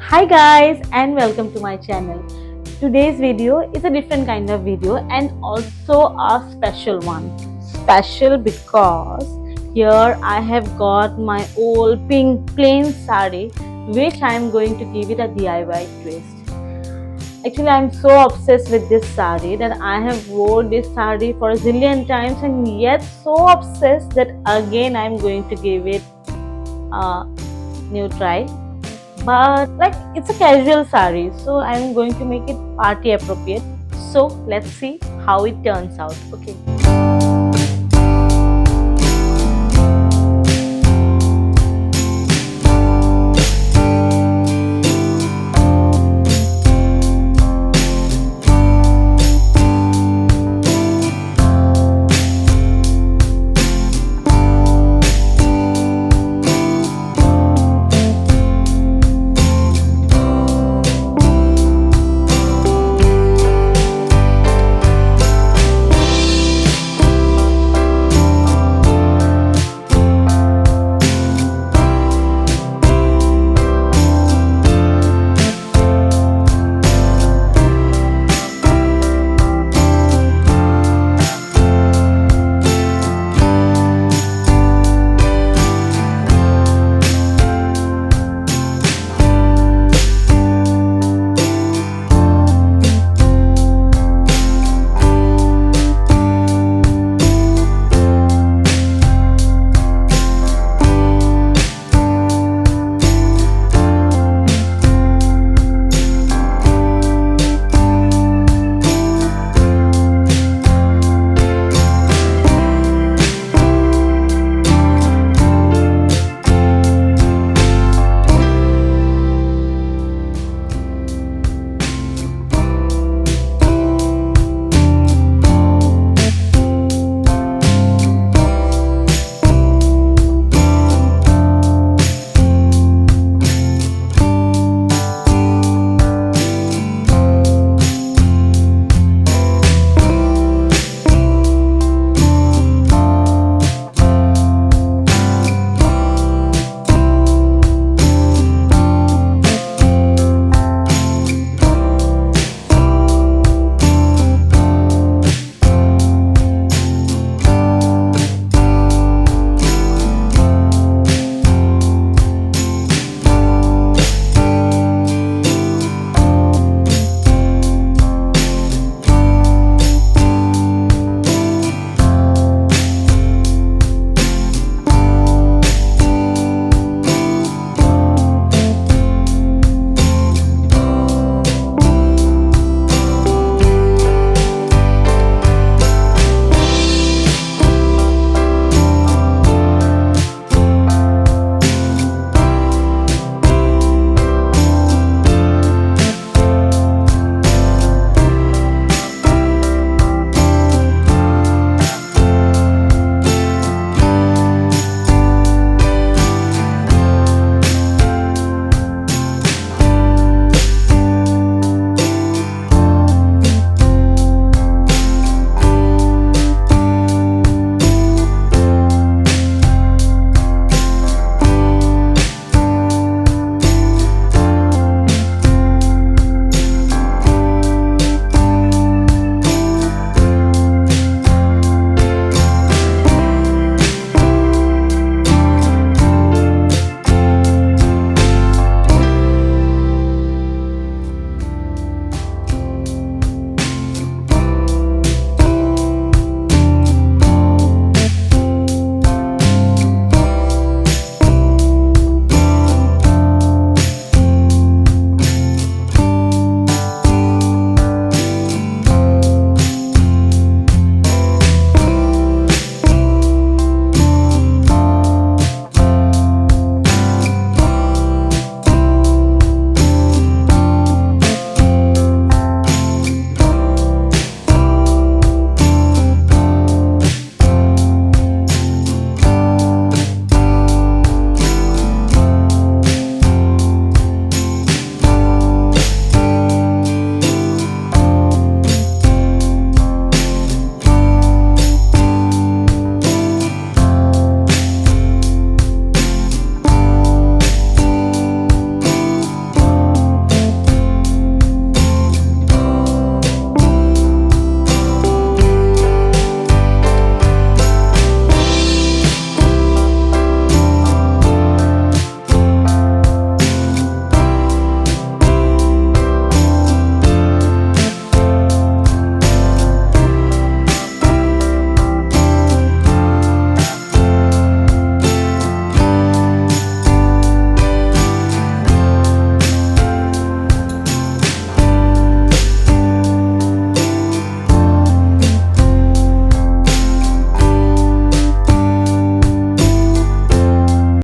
Hi guys and welcome to my channel. Today's video is a different kind of video and also a special one. Special because here I have got my old pink plain sari which I am going to give it a DIY twist. Actually, I am so obsessed with this sari that I have worn this sari for a zillion times and yet so obsessed that again I am going to give it a new try, but like it's a casual sari, so I'm going to make it party appropriate. So let's see how it turns out. Okay.